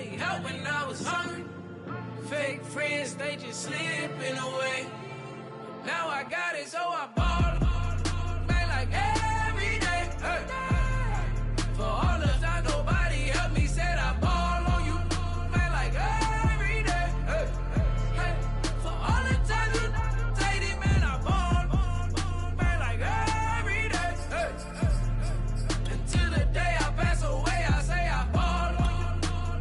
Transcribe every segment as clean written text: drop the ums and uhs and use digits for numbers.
nobody help when I was hungry. Fake friends, they just slipping away. Now I got it, so I ball. Man, like every day. Hey. For all the time, nobody helped me, said I ball on you. Man, like every day. Hey. Hey. For all the time you dated, man, I ball. Man, like every day. Hey. Until the day I pass away, I say I ball on you.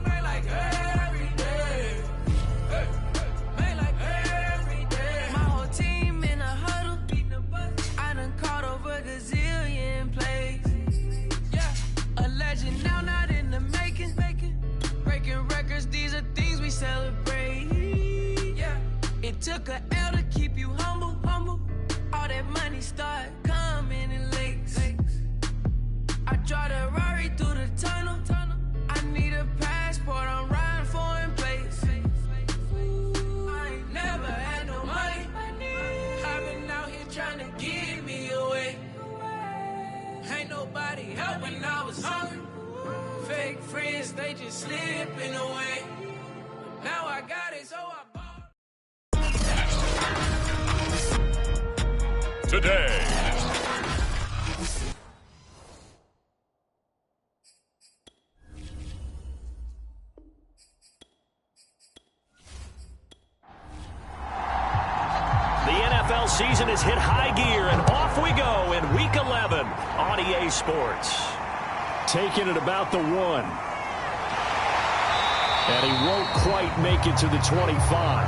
Man, like every day. Hey. Man, like every day. My whole team in a huddle. I done caught over a gazillion plays. Yeah, a legend now, not in the making. Breaking records, these are things we celebrate. Yeah, it took a L to keep you humble. All that money start coming in lakes. I drive the Rari through the tunnel. I need a passport, I'm riding foreign place. I ain't never had no money. I've been out here trying to give me away. Ain't nobody help when I was hungry. Fake friends, they just slipping away. Now I got it, so I bought. Today. The NFL season has hit high gear, and off we go in Week 11 on EA Sports. Taking it about the 1. And he won't quite make it to the 25.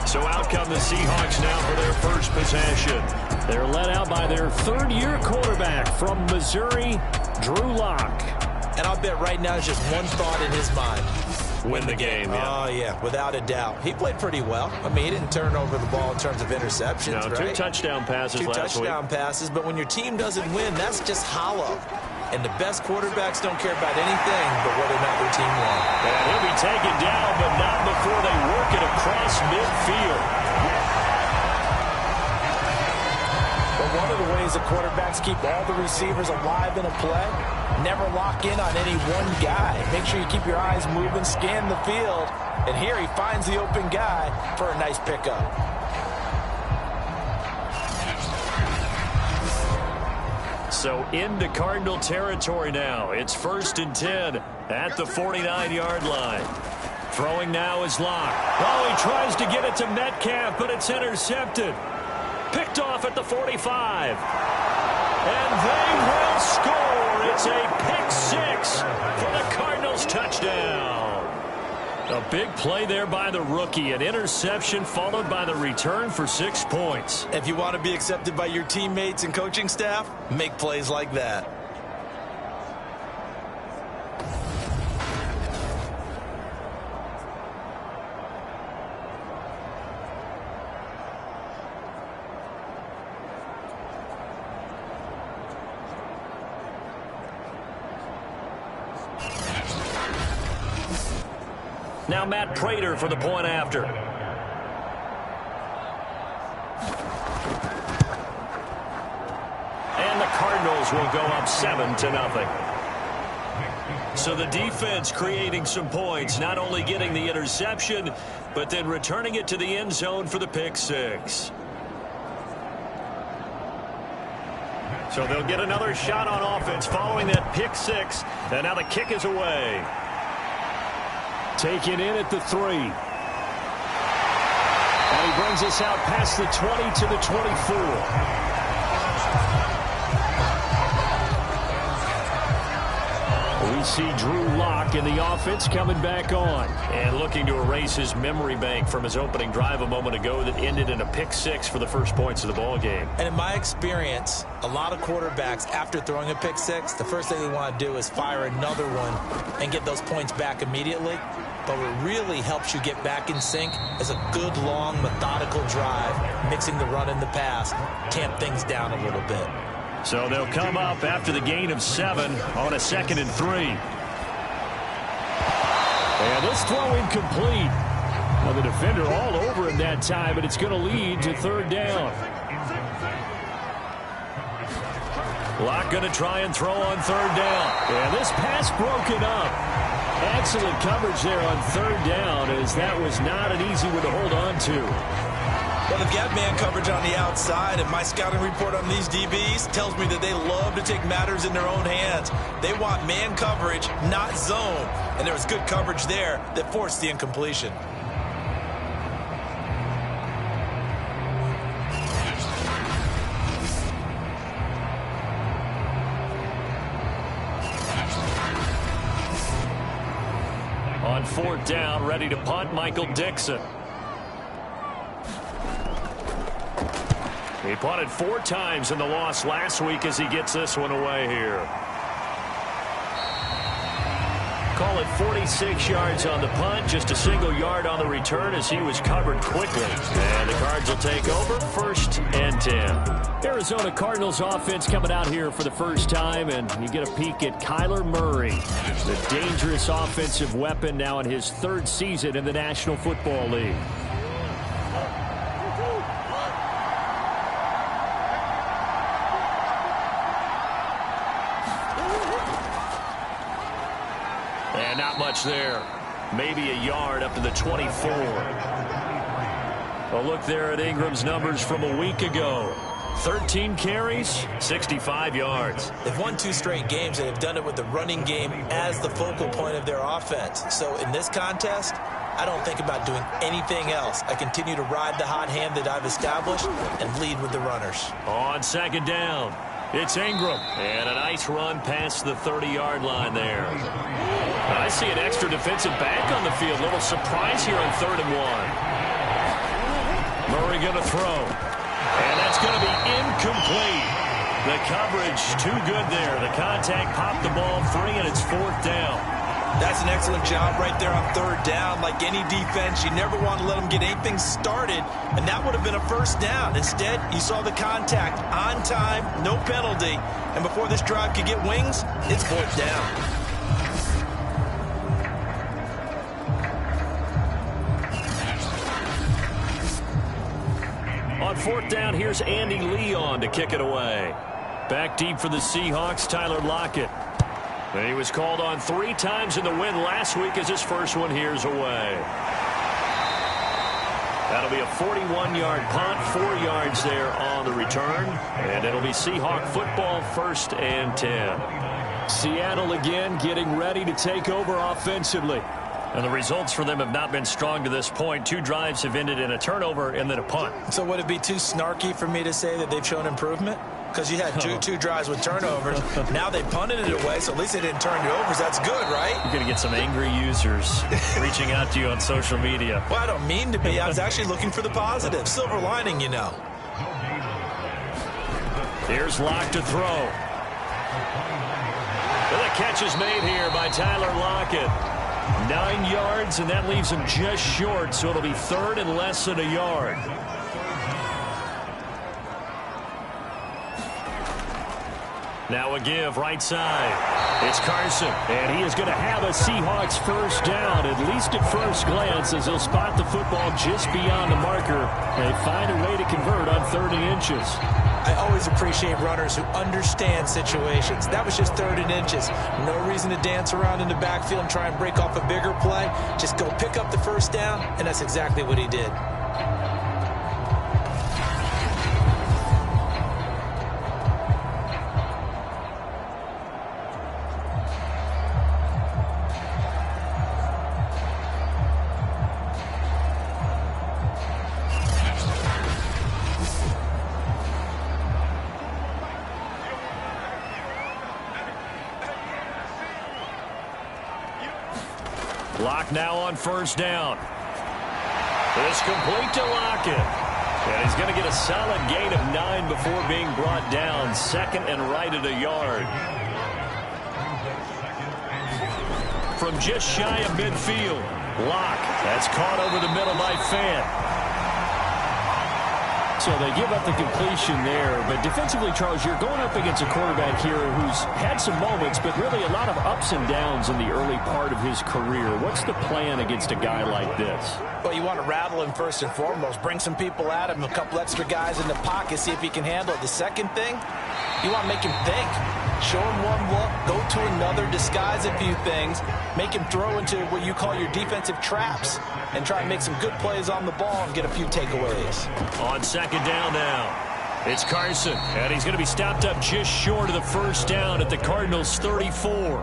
So out come the Seahawks now for their first possession. They're led out by their third-year quarterback from Missouri, Drew Lock. And I'll bet right now there's just one thought in his mind. Win the game, yeah. Oh, yeah, without a doubt. He played pretty well. I mean, he didn't turn over the ball in terms of interceptions, no, right? 2 touchdown passes last week. 2 touchdown passes, but when your team doesn't win, that's just hollow. And the best quarterbacks don't care about anything but whether or not their team won. And he'll be taken down, but not before they work it across midfield. But one of the ways the quarterbacks keep all the receivers alive in a play, never lock in on any one guy. Make sure you keep your eyes moving, scan the field. And here he finds the open guy for a nice pickup. So into Cardinal territory now. It's 1st and 10 at the 49-yard line. Throwing now is Locke. Oh, he tries to get it to Metcalf, but it's intercepted. Picked off at the 45. And they will score. It's a pick-6 for the Cardinals touchdown. A big play there by the rookie. An interception followed by the return for 6 points. If you want to be accepted by your teammates and coaching staff, make plays like that. Now Matt Prater for the point after. And the Cardinals will go up 7-0. So the defense creating some points, not only getting the interception, but then returning it to the end zone for the pick-6. So they'll get another shot on offense following that pick-6, and now the kick is away. Taken in at the 3. And he brings us out past the 20 to the 24. We see Drew Lock in the offense coming back on. And looking to erase his memory bank from his opening drive a moment ago that ended in a pick-6 for the first points of the ball game. And in my experience, a lot of quarterbacks, after throwing a pick-6, the first thing they want to do is fire another one and get those points back immediately. But what really helps you get back in sync is a good, long, methodical drive, mixing the run and the pass, tamp things down a little bit. So they'll come up after the gain of 7 on a 2nd and 3. And this throw incomplete. Now the defender all over him that time, but it's going to lead to 3rd down. Locke going to try and throw on third down. And this pass broken up. Excellent coverage there on third down, as that was not an easy one to hold on to. Well, they've got man coverage on the outside, and my scouting report on these DBs tells me that they love to take matters in their own hands. They want man coverage, not zone. And there was good coverage there that forced the incompletion. On fourth down, ready to punt, Michael Dixon. He punted 4 times in the loss last week as he gets this one away here. Call it 46 yards on the punt, just a single yard on the return as he was covered quickly. And the Cards will take over, 1st and 10. Arizona Cardinals offense coming out here for the first time, and you get a peek at Kyler Murray, the dangerous offensive weapon now in his 3rd season in the National Football League. And not much there. Maybe a yard up to the 24. A look there at Ingram's numbers from a week ago. 13 carries, 65 yards. They've won 2 straight games, and they've done it with the running game as the focal point of their offense. So in this contest, I don't think about doing anything else. I continue to ride the hot hand that I've established and lead with the runners. On 2nd down, it's Ingram. And a nice run past the 30-yard line there. I see an extra defensive back on the field. A little surprise here on 3rd and 1. Murray going to throw. And that's going to be incomplete. The coverage too good there. The contact popped the ball free, and it's 4th down. That's an excellent job right there on 3rd down. Like any defense, you never want to let them get anything started, and that would have been a 1st down. Instead, you saw the contact on time, no penalty, and before this drive could get wings, it's 4th down. On 4th down, here's Andy Leon to kick it away. Back deep for the Seahawks, Tyler Lockett. And he was called on 3 times in the win last week as his first one here's away. That'll be a 41-yard punt, 4 yards there on the return. And it'll be Seahawk football, 1st and 10. Seattle again getting ready to take over offensively. And the results for them have not been strong to this point. 2 drives have ended in a turnover and then a punt. So would it be too snarky for me to say that they've shown improvement? Because you had two drives with turnovers. Now they punted it away, so at least they didn't turn it over. That's good, right? You're going to get some angry users reaching out to you on social media. Well, I don't mean to be. I was actually looking for the positive. Silver lining, you know. Here's Locke to throw. Well, the catch is made here by Tyler Lockett. 9 yards, and that leaves him just short, so it'll be 3rd and less than a yard. Now a give right side. It's Carson, and he is going to have a Seahawks 1st down, at least at first glance, as he'll spot the football just beyond the marker. They find a way to convert on 3rd and inches. I always appreciate runners who understand situations. That was just 3rd and inches. No reason to dance around in the backfield and try and break off a bigger play. Just go pick up the 1st down, and that's exactly what he did. Locke now on 1st down. It's complete to Lockett. And he's going to get a solid gain of 9 before being brought down. 2nd and right at a yard. From just shy of midfield, Locke. That's caught over the middle by Fant. So they give up the completion there. But defensively, Charles, you're going up against a quarterback here who's had some moments, but really a lot of ups and downs in the early part of his career. What's the plan against a guy like this? Well, you want to rattle him first and foremost. Bring some people at him, a couple extra guys in the pocket, see if he can handle it. The second thing, you want to make him think. Show him one look, go to another, disguise a few things, make him throw into what you call your defensive traps, and try and make some good plays on the ball and get a few takeaways. On second down now, it's Carson, and he's going to be stopped up just short of the first down at the Cardinals' 34.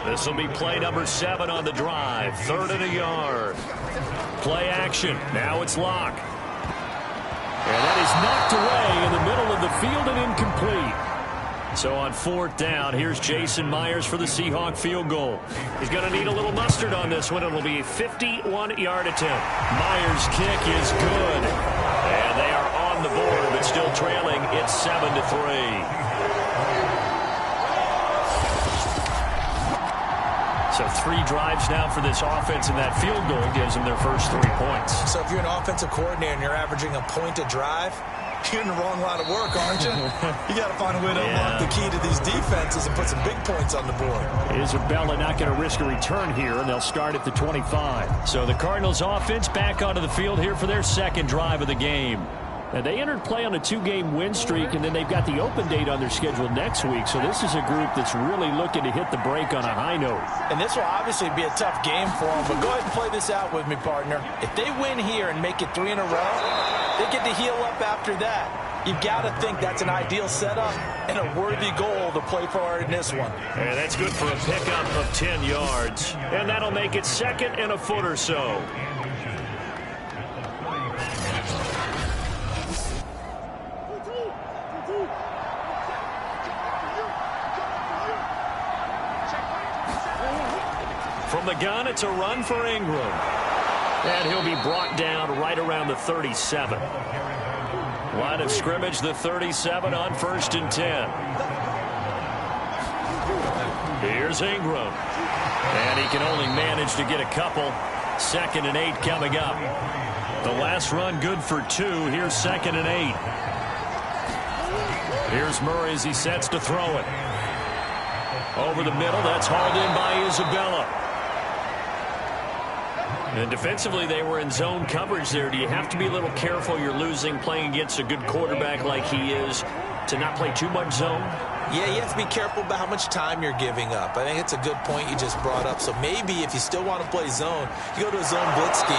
This will be play number 7 on the drive, 3rd and a yard. Play action, now it's Locke. And that is knocked away in the middle of the field and incomplete. So on 4th down, here's Jason Myers for the Seahawk field goal. He's going to need a little mustard on this one. It'll be a 51-yard attempt. Myers' kick is good. And they are on the board, but still trailing. It's 7-3. So 3 drives now for this offense, and that field goal gives them their first 3 points. So if you're an offensive coordinator and you're averaging a point a drive, you're in the wrong line of work, aren't you? You got to find a way to unlock the key to these defenses and put some big points on the board. Isabella not going to risk a return here, and they'll start at the 25. So the Cardinals offense back onto the field here for their second drive of the game. And they entered play on a 2-game win streak, and then they've got the open date on their schedule next week. So this is a group that's really looking to hit the break on a high note. And this will obviously be a tough game for them, but go ahead and play this out with me, partner. If they win here and make it 3 in a row, they get to heal up after that. You've got to think that's an ideal setup and a worthy goal to play for in this one. And that's good for a pickup of 10 yards. And that'll make it 2nd and a foot or so. From the gun, it's a run for Ingram. And he'll be brought down right around the 37. Line of scrimmage, the 37 on 1st and 10. Here's Ingram. And he can only manage to get a couple. 2nd and 8 coming up. The last run good for 2. Here's 2nd and 8. Here's Murray as he sets to throw it. Over the middle, that's hauled in by Isabella. And defensively, they were in zone coverage there. Do you have to be a little careful? You're losing playing against a good quarterback like he is to not play too much zone? Yeah, you have to be careful about how much time you're giving up. I think it's a good point you just brought up. So maybe if you still want to play zone, you go to a zone blitz scheme.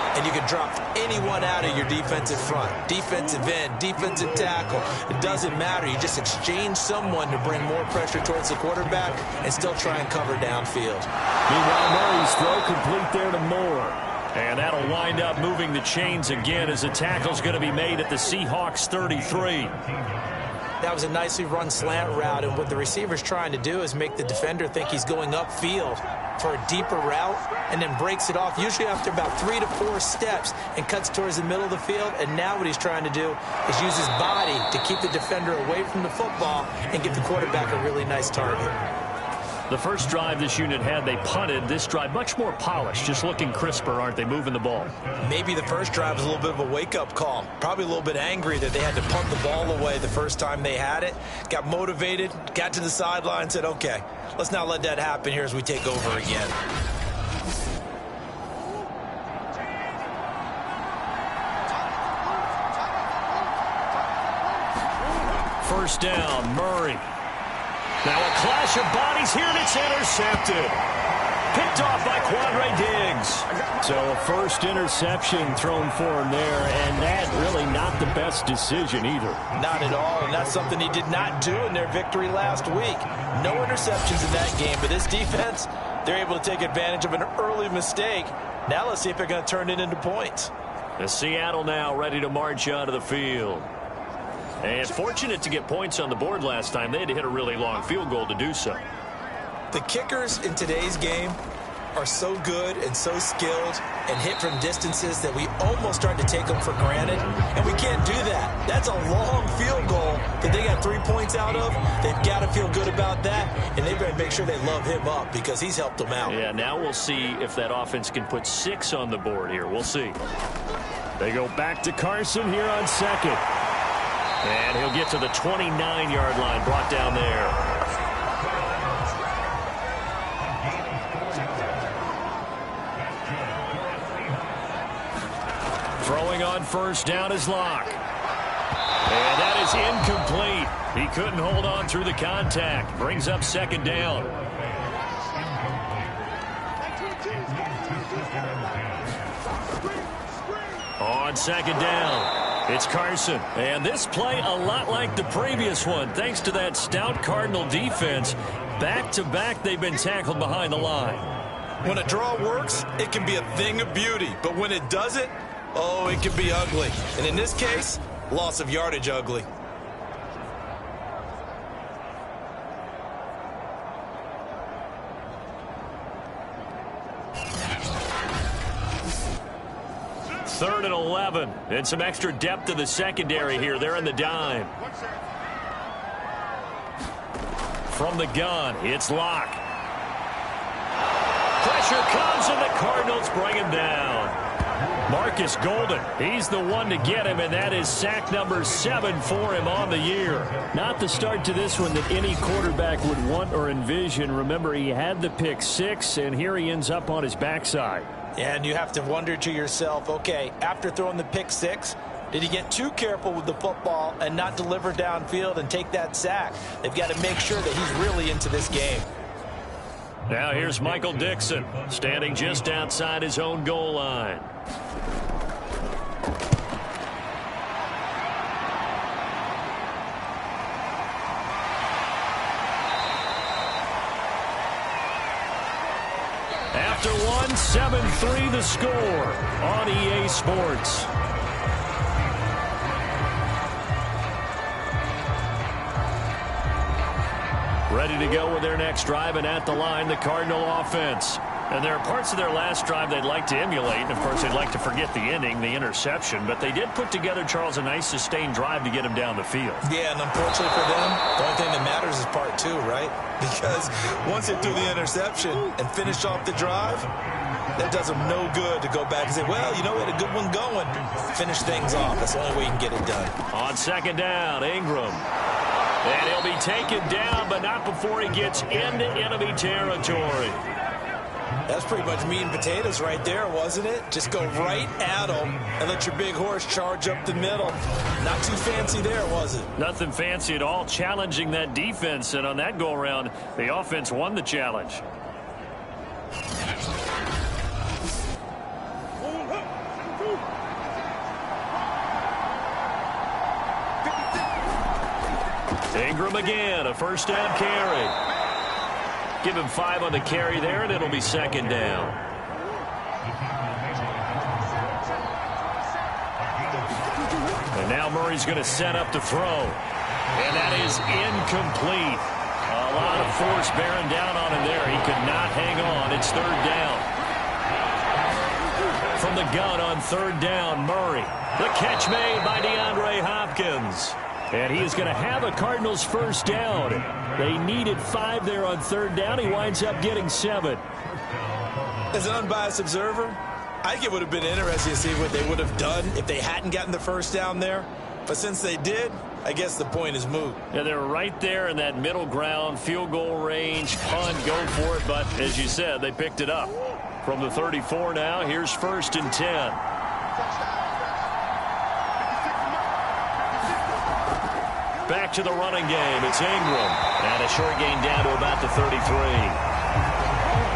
And you can drop anyone out of your defensive front. Defensive end, defensive tackle. It doesn't matter. You just exchange someone to bring more pressure towards the quarterback and still try and cover downfield. Meanwhile, Murray's throw complete there to Moore. And that'll wind up moving the chains again as the tackle's going to be made at the Seahawks 33. That was a nicely run slant route, and what the receiver's trying to do is make the defender think he's going upfield for a deeper route and then breaks it off, usually after about 3 to 4 steps, and cuts towards the middle of the field. And now what he's trying to do is use his body to keep the defender away from the football and give the quarterback a really nice target. The first drive this unit had, they punted. This drive, much more polished, just looking crisper, aren't they, moving the ball? Maybe the first drive was a little bit of a wake-up call. Probably a little bit angry that they had to punt the ball away the first time they had it. Got motivated, got to the sideline, said, okay, let's not let that happen here as we take over again. First down, Murray. Now a clash of bodies here, and it's intercepted. Picked off by Quandre Diggs. So a first interception thrown for him there, and that really not the best decision either. Not at all, and that's something he did not do in their victory last week. No interceptions in that game, but this defense, they're able to take advantage of an early mistake. Now let's see if they're going to turn it into points. The Seattle now ready to march onto the field. And fortunate to get points on the board last time. They had to hit a really long field goal to do so. The kickers in today's game are so good and so skilled and hit from distances that we almost start to take them for granted. And we can't do that. That's a long field goal that they got 3 points out of. They've got to feel good about that. And they've got to make sure they love him up because he's helped them out. Yeah, now we'll see if that offense can put 6 on the board here. We'll see. They go back to Carson here on second. And he'll get to the 29-yard line, brought down there. Throwing on first down is Locke. And that is incomplete. He couldn't hold on through the contact. Brings up second down. On second down, it's Carson. And this play a lot like the previous one, thanks to that stout Cardinal defense. Back-to-back, they've been tackled behind the line. When a draw works, it can be a thing of beauty. But when it doesn't, oh, it can be ugly. And in this case, loss of yardage ugly. Third and 11, and some extra depth to the secondary here. They're in the dime. From the gun, it's Locke. Pressure comes, and the Cardinals bring him down. Marcus Golden, he's the one to get him, and that is sack number 7 for him on the year. Not the start to this one that any quarterback would want or envision. Remember, he had the pick 6, and here he ends up on his backside. And you have to wonder to yourself, okay, after throwing the pick 6, did he get too careful with the football and not deliver downfield and take that sack? They've got to make sure that he's really into this game. Now here's Michael Dixon, standing just outside his own goal line. After one, 7-3 the score on EA Sports. Ready to go with their next drive, and at the line, the Cardinal offense. And there are parts of their last drive they'd like to emulate, and of course they'd like to forget the ending, the interception, but they did put together, Charles, a nice sustained drive to get him down the field. Yeah, and unfortunately for them, the only thing that matters is part 2, right? Because once they threw the interception and finished off the drive, that does them no good to go back and say, well, you know, we had a good one going. Finish things off. That's the only way you can get it done. On second down, Ingram. And he'll be taken down, but not before he gets into enemy territory. That's pretty much meat and potatoes right there, wasn't it? Just go right at them and let your big horse charge up the middle. Not too fancy there, was it? Nothing fancy at all, challenging that defense, and on that go-around, the offense won the challenge. Ingram again, a first down carry. Give him 5 on the carry there, and it'll be second down. And now Murray's going to set up to throw. And that is incomplete. A lot of force bearing down on him there. He could not hang on. It's third down. From the gun on third down, Murray. The catch made by DeAndre Hopkins. And he is going to have a Cardinals first down. They needed 5 there on third down. He winds up getting 7. As an unbiased observer, I think it would have been interesting to see what they would have done if they hadn't gotten the first down there. But since they did, I guess the point is moot. Yeah, they're right there in that middle ground, field goal range, punt, go for it. But as you said, they picked it up. From the 34 now, here's first and 10. Back to the running game. It's Ingram. And a short gain down to about the 33.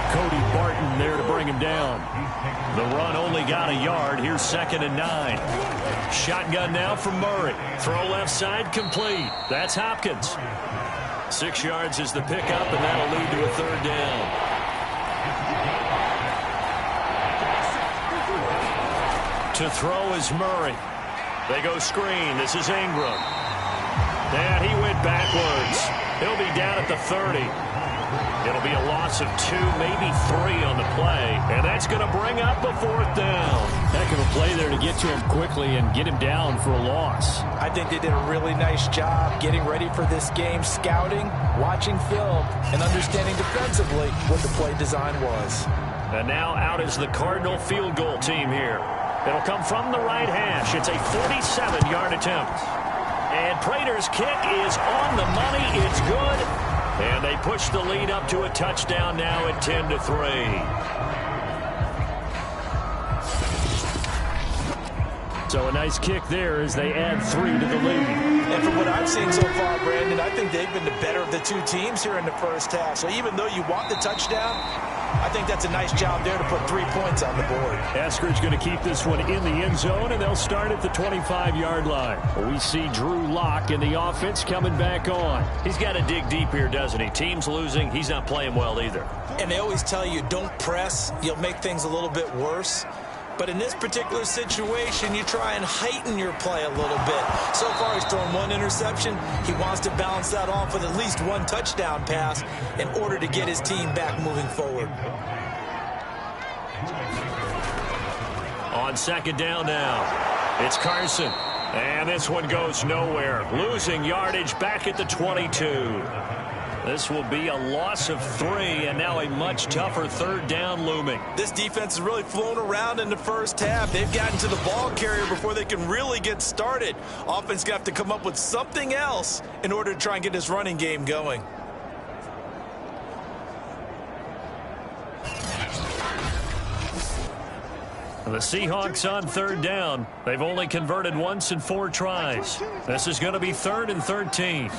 Cody Barton there to bring him down. The run only got a yard. Here's second and 9. Shotgun now from Murray. Throw left side complete. That's Hopkins. 6 yards is the pickup, and that'll lead to a third down. To throw is Murray. They go screen. This is Ingram. And he went backwards. He'll be down at the 30. It'll be a loss of 2, maybe 3 on the play. And that's going to bring up a fourth down. Heck of a play there to get to him quickly and get him down for a loss. I think they did a really nice job getting ready for this game, scouting, watching film, and understanding defensively what the play design was. And now out is the Cardinal field goal team here. It'll come from the right hash. It's a 47-yard attempt. And Prater's kick is on the money. It's good. And they push the lead up to a touchdown now at 10-3. So a nice kick there as they add 3 to the lead. And from what I've seen so far, Brandon, I think they've been the better of the two teams here in the first half. So even though you want the touchdown, I think that's a nice job there to put 3 points on the board. Eskridge going to keep this one in the end zone, and they'll start at the 25-yard line. We see Drew Lock in the offense coming back on. He's got to dig deep here, doesn't he? Team's losing. He's not playing well either. And they always tell you, don't press. You'll make things a little bit worse. But in this particular situation, you try and heighten your play a little bit. So far, he's thrown 1 interception. He wants to balance that off with at least 1 touchdown pass in order to get his team back moving forward. On second down now, it's Carson. And this one goes nowhere. Losing yardage back at the 22. This will be a loss of 3, and now a much tougher third down looming. This defense has really flown around in the first half. They've gotten to the ball carrier before they can really get started. Offense going to have to come up with something else in order to try and get this running game going. The Seahawks on third down. They've only converted once in 4 tries. This is going to be 3rd and 13.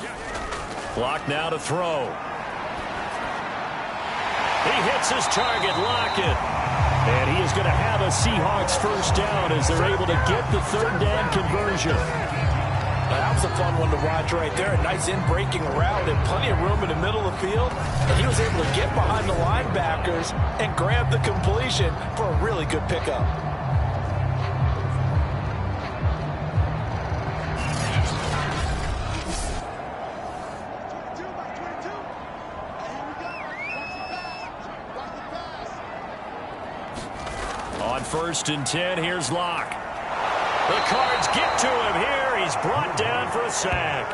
Lock now to throw. He hits his target, Lockett. And he is going to have a Seahawks first down as they're able to get the third down conversion. That was a fun one to watch right there. A nice in-breaking route and plenty of room in the middle of the field. And he was able to get behind the linebackers and grab the completion for a really good pickup. On 1st and 10, here's Locke. The Cards get to him here. He's brought down for a sack.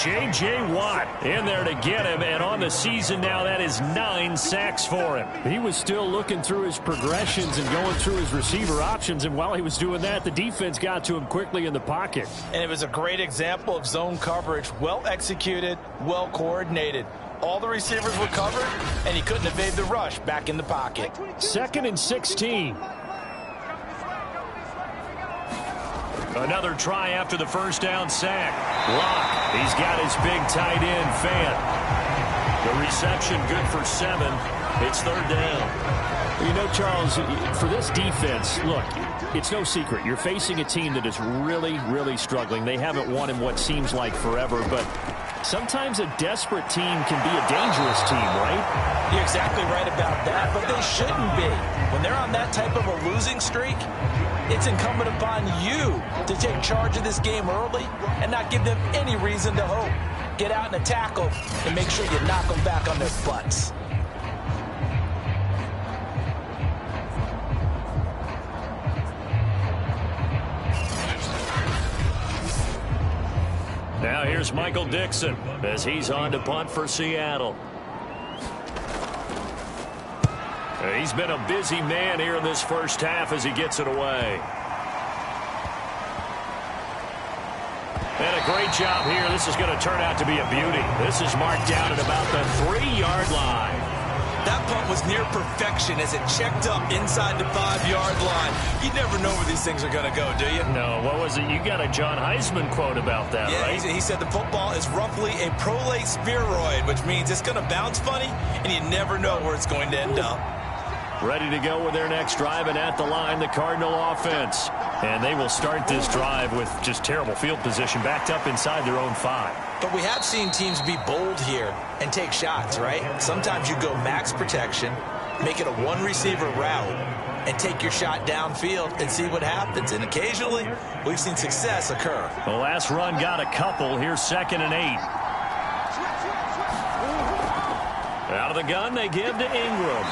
J.J. Watt in there to get him, and on the season now, that is 9 sacks for him. He was still looking through his progressions and going through his receiver options, and while he was doing that, the defense got to him quickly in the pocket. And it was a great example of zone coverage. Well executed, well coordinated. All the receivers were covered, and he couldn't evade the rush back in the pocket. 2nd and 16. Another try after the first down sack. Locke, he's got his big tight end, Fant. The reception good for 7. It's 3rd down. You know, Charles, for this defense, look, it's no secret. You're facing a team that is really, really struggling. They haven't won in what seems like forever, but sometimes a desperate team can be a dangerous team, right? You're exactly right about that, but they shouldn't be. When they're on that type of a losing streak, it's incumbent upon you to take charge of this game early and not give them any reason to hope. Get out and tackle and make sure you knock them back on their butts. Now here's Michael Dixon as he's on to punt for Seattle. He's been a busy man here in this first half as he gets it away. And a great job here. This is going to turn out to be a beauty. This is marked down at about the 3-yard line. That punt was near perfection as it checked up inside the 5-yard line. You never know where these things are going to go, do you? No, what was it? You got a John Heisman quote about that, right? Yeah, he said the football is roughly a prolate spheroid, which means it's going to bounce funny, and you never know where it's going to end up. Ready to go with their next drive, and at the line, the Cardinal offense. And they will start this drive with just terrible field position, backed up inside their own 5. But we have seen teams be bold here and take shots, right? Sometimes you go max protection, make it a one-receiver route, and take your shot downfield and see what happens. And occasionally, we've seen success occur. The last run got a couple. Here's 2nd and 8. Out of the gun, they give to Ingram.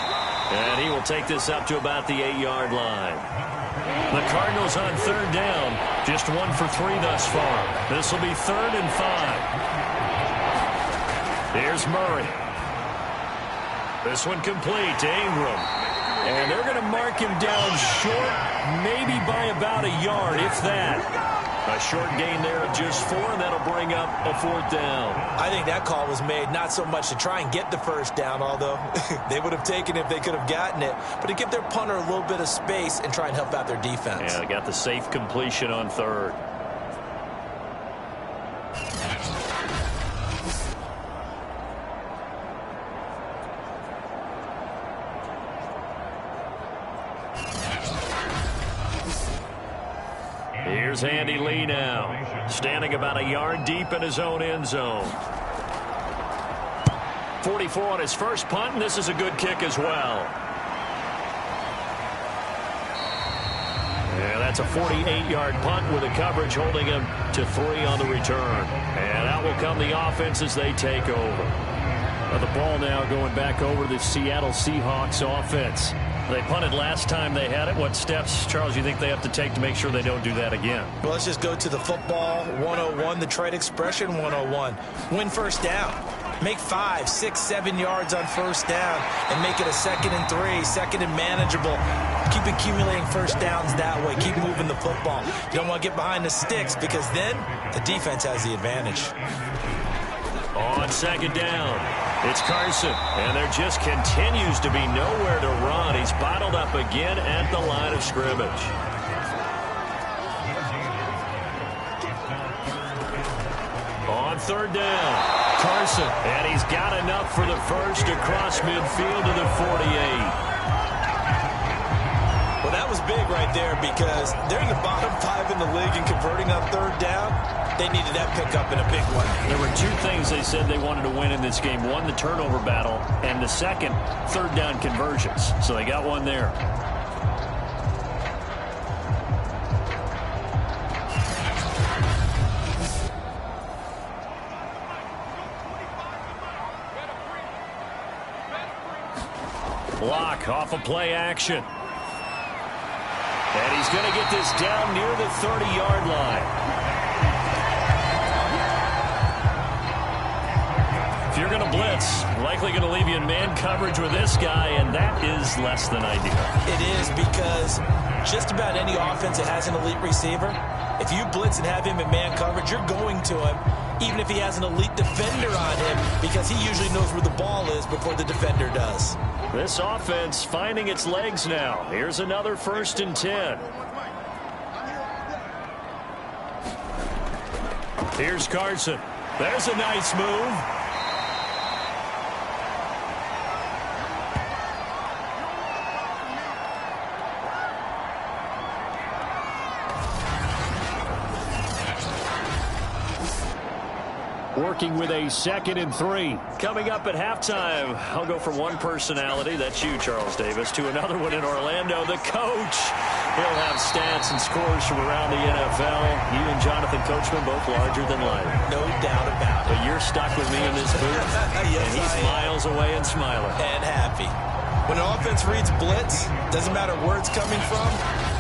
And he will take this up to about the 8-yard line. The Cardinals on 3rd down. Just 1 for 3 thus far. This will be 3rd and 5. Here's Murray. This one complete to Ingram. And they're going to mark him down short, maybe by about a yard, if that. A short gain there of just 4, and that'll bring up a 4th down. I think that call was made not so much to try and get the first down, although they would have taken it if they could have gotten it, but to give their punter a little bit of space and try and help out their defense. Yeah, they got the safe completion on 3rd. Here's Andy Lee now, standing about a yard deep in his own end zone. 44 on his first punt, and this is a good kick as well. Yeah, that's a 48-yard punt with a coverage holding him to 3 on the return. And out will come the offense as they take over. Well, the ball now going back over to the Seattle Seahawks offense. They punted last time they had it. What steps, Charles, you think they have to take to make sure they don't do that again? Well, let's just go to the football 101, the trade expression 101. Win first down. Make 5, 6, 7 yards on first down and make it a 2nd and 3, 2nd and manageable. Keep accumulating first downs that way. Keep moving the football. You don't want to get behind the sticks because then the defense has the advantage. On 2nd down, it's Carson, and there just continues to be nowhere to run. He's bottled up again at the line of scrimmage. On 3rd down, Carson, and he's got enough for the first across midfield to the 48. Well, that was big right there because they're in the bottom 5 in the league and converting on 3rd down. They needed that pickup in a big one. There were 2 things they said they wanted to win in this game. One, the turnover battle, and the second, 3rd down conversions. So they got one there. Block off of play action. And he's going to get this down near the 30-yard line. If you're going to blitz, likely going to leave you in man coverage with this guy, and that is less than ideal. It is because just about any offense that has an elite receiver, if you blitz and have him in man coverage, you're going to him, even if he has an elite defender on him, because he usually knows where the ball is before the defender does. This offense finding its legs now. Here's another 1st and 10. Here's Carson. There's a nice move. Working with a 2nd and 3. Coming up at halftime, I'll go from one personality, that's you, Charles Davis, to another one in Orlando, the coach. He'll have stats and scores from around the NFL. You and Jonathan Coachman both larger than life. No doubt about it. But you're stuck with me in this booth, Yes, and he's miles away and smiling. And happy. When an offense reads blitz, doesn't matter where it's coming from,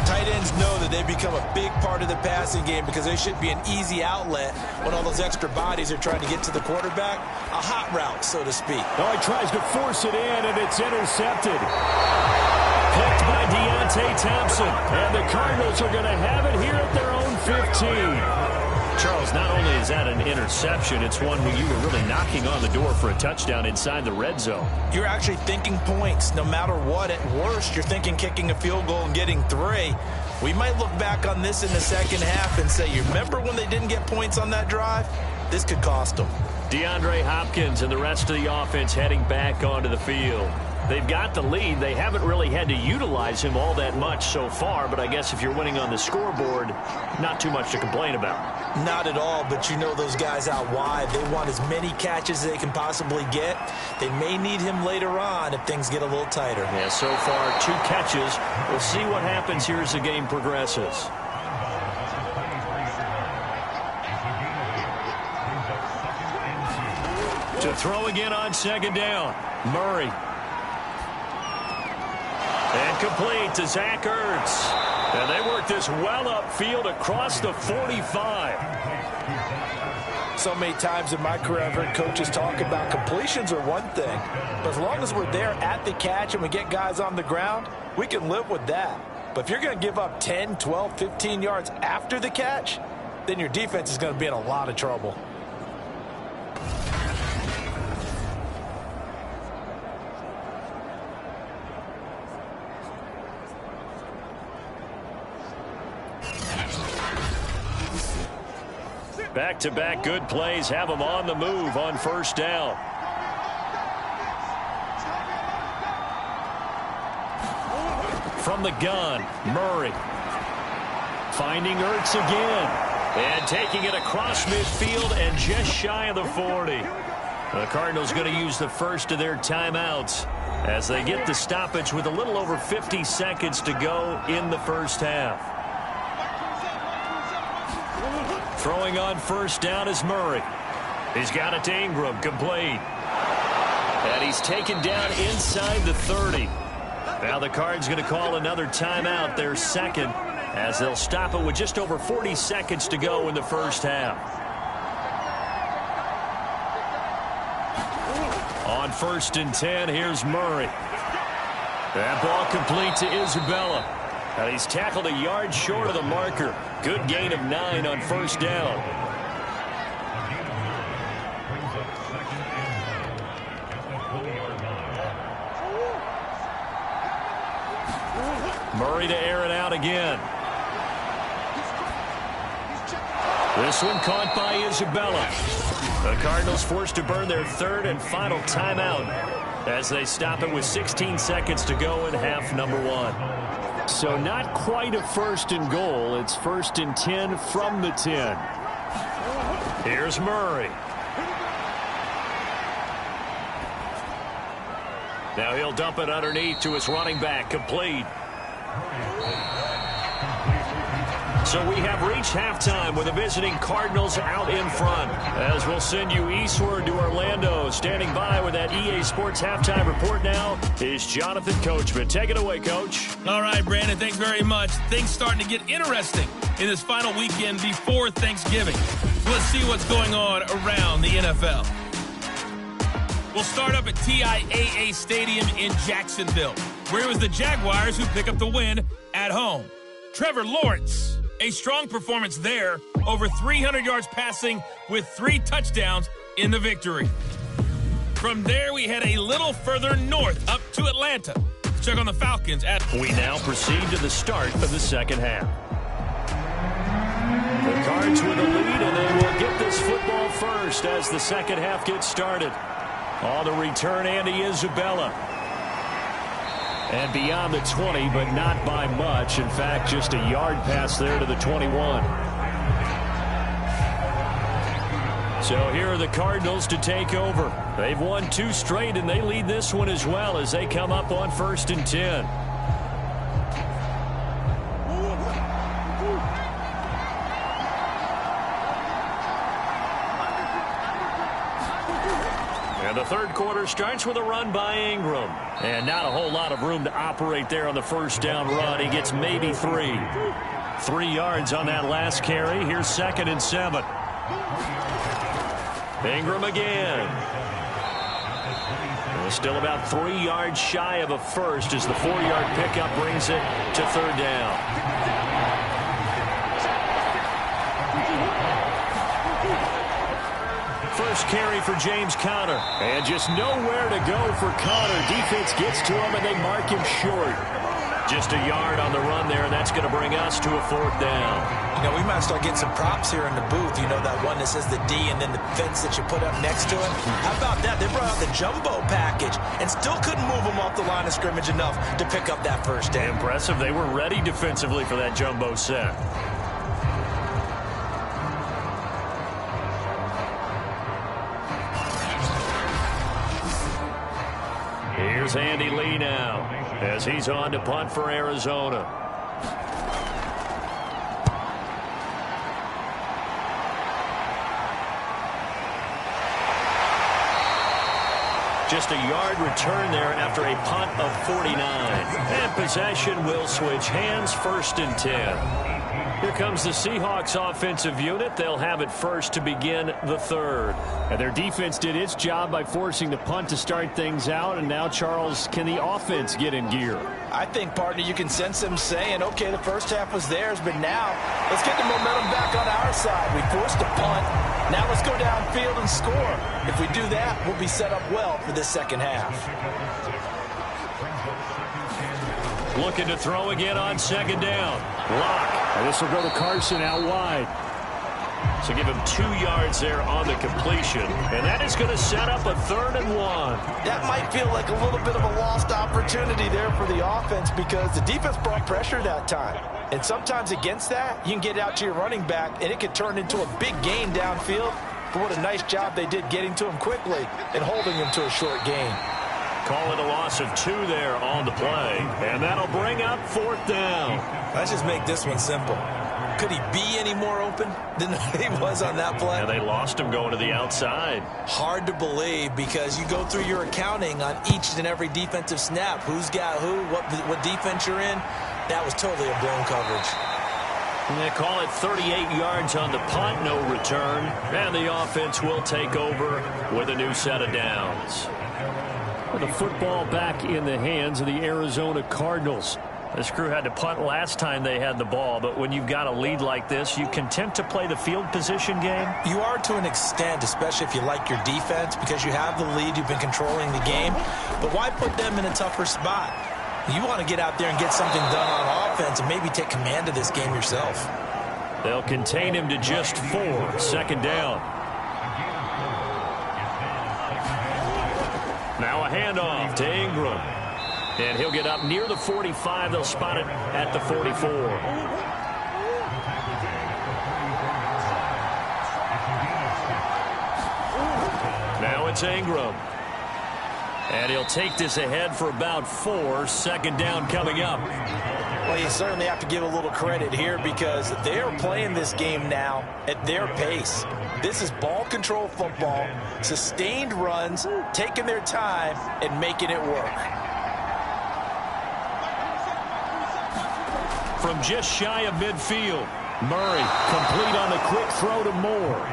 tight ends know that they become a big part of the passing game because they should be an easy outlet when all those extra bodies are trying to get to the quarterback. A hot route, so to speak. Oh, he tries to force it in, and it's intercepted. Picked by Deontay Thompson. And the Cardinals are going to have it here at their own 15. Charles, not only is that an interception, it's one where you were really knocking on the door for a touchdown inside the red zone. You're actually thinking points no matter what. At worst, you're thinking kicking a field goal and getting 3. We might look back on this in the second half and say, you remember when they didn't get points on that drive? This could cost them. DeAndre Hopkins and the rest of the offense heading back onto the field. They've got the lead. They haven't really had to utilize him all that much so far, but I guess if you're winning on the scoreboard, not too much to complain about. Not at all, but you know those guys out wide. They want as many catches as they can possibly get. They may need him later on if things get a little tighter. Yeah, so far 2 catches. We'll see what happens here as the game progresses. To throw again on 2nd down, Murray. And complete to Zach Ertz. And they work this well upfield across the 45. So many times in my career, I've heard coaches talk about completions are one thing, but as long as we're there at the catch and we get guys on the ground, we can live with that. But if you're going to give up 10, 12, 15 yards after the catch, then your defense is going to be in a lot of trouble. Back-to-back good plays have them on the move on first down. From the gun, Murray. Finding Ertz again. And taking it across midfield and just shy of the 40. The Cardinals going to use the first of their timeouts as they get the stoppage with a little over 50 seconds to go in the first half. Throwing on first down is Murray. He's got it to Ingram, complete. And he's taken down inside the 30. Now the Cards going to call another timeout, their second, as they'll stop it with just over 40 seconds to go in the first half. On first and 10, here's Murray. That ball complete to Isabella. And he's tackled a yard short of the marker. Good gain of 9 on first down. Murray to air it out again. This one caught by Isabella. The Cardinals forced to burn their third and final timeout as they stop it with 16 seconds to go in half number 1. So not quite a first and goal. It's first and 10 from the 10. Here's Murray. Now he'll dump it underneath to his running back, complete. So we have reached halftime with the visiting Cardinals out in front. As we'll send you eastward to Orlando. Standing by with that EA Sports halftime report now is Jonathan Coachman. Take it away, Coach. All right, Brandon, thanks very much. Things starting to get interesting in this final weekend before Thanksgiving. So let's see what's going on around the NFL. We'll start up at TIAA Stadium in Jacksonville, where it was the Jaguars who pick up the win at home. Trevor Lawrence, a strong performance there, over 300 yards passing with 3 touchdowns in the victory. From there, we head a little further north up to Atlanta. Check on the Falcons. We now proceed to the start of the second half. The Cards with a lead, and they will get this football first as the second half gets started. On the return, Andy Isabella. And beyond the 20, but not by much. In fact, just a yard pass there to the 21. So here are the Cardinals to take over. They've won 2 straight, and they lead this one as well as they come up on first and 10. And the third quarter starts with a run by Ingram. And not a whole lot of room to operate there on the first down run. He gets maybe 3. 3 yards on that last carry. Here's second and 7. Ingram again. And still about 3 yards shy of a first as the 4-yard pickup brings it to third down. First carry for James Conner. And just nowhere to go for Conner. Defense gets to him, and they mark him short. Just a yard on the run there, and that's going to bring us to a fourth down. You know, we might start getting some props here in the booth. You know, that one that says the D and then the fence that you put up next to it. How about that? They brought out the jumbo package and still couldn't move them off the line of scrimmage enough to pick up that first down. Impressive. They were ready defensively for that jumbo set. Here's Andy Lee now as he's on to punt for Arizona. Just a yard return there after a punt of 49. And possession will switch hands, first and 10. Here comes the Seahawks offensive unit. They'll have it first to begin the third. And their defense did its job by forcing the punt to start things out. And now, Charles, can the offense get in gear? I think, partner, you can sense them saying, okay, the first half was theirs, but now let's get the momentum back on our side. We forced a punt. Now let's go downfield and score. If we do that, we'll be set up well for this second half. Looking to throw again on second down. Lock. And this will go to Carson out wide. So give him 2 yards there on the completion. And that is going to set up a 3rd and 1. That might feel like a little bit of a lost opportunity there for the offense because the defense brought pressure that time. And sometimes against that, you can get out to your running back, and it could turn into a big gain downfield. But what a nice job they did getting to him quickly and holding him to a short gain. Call it a loss of 2 there on the play. And that'll bring up 4th down. Let's just make this one simple. Could he be any more open than he was on that play? And they lost him going to the outside. Hard to believe because you go through your accounting on each and every defensive snap. Who's got who, what defense you're in. That was totally a blown coverage. And they call it 38 yards on the punt, no return. And the offense will take over with a new set of downs. The football back in the hands of the Arizona Cardinals. This crew had to punt last time they had the ball, but when you've got a lead like this, you content to play the field position game? You are to an extent, especially if you like your defense, because you have the lead, you've been controlling the game. But why put them in a tougher spot? You want to get out there and get something done on offense and maybe take command of this game yourself. They'll contain him to just 4, 2nd down. Now a handoff to Ingram. And he'll get up near the 45. They'll spot it at the 44. Now it's Ingram. And he'll take this ahead for about 4. 2nd down coming up. Well, you certainly have to give a little credit here because they're playing this game now at their pace. This is ball control football, sustained runs, taking their time, and making it work. From just shy of midfield, Murray complete on the quick throw to Moore.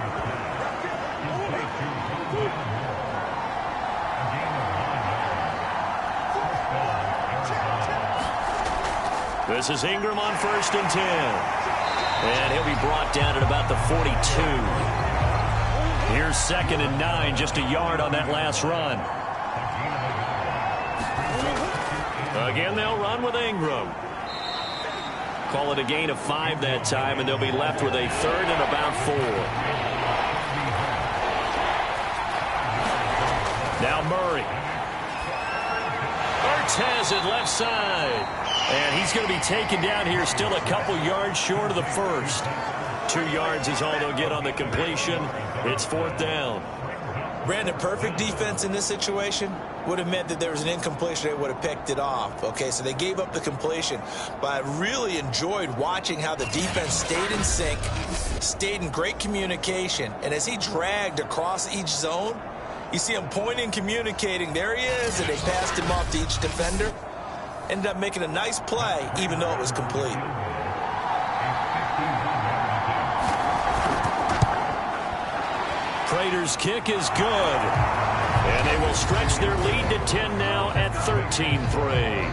This is Ingram on 1st and 10. And he'll be brought down at about the 42. Here's 2nd and 9, just a yard on that last run. Again, they'll run with Ingram. Call it a gain of 5 that time, and they'll be left with a 3rd and about 4. Now Murray. Ertz has it left side. And he's going to be taken down here, still a couple yards short of the first. 2 yards is all they'll get on the completion. It's 4th down. Brandon, perfect defense in this situation would have meant that there was an incompletion. They would have picked it off. Okay, so they gave up the completion. But I really enjoyed watching how the defense stayed in sync, stayed in great communication. And as he dragged across each zone, you see him pointing, communicating. There he is, and they passed him off to each defender. Ended up making a nice play, even though it was complete. Prater's kick is good. And they will stretch their lead to 10 now at 13-3.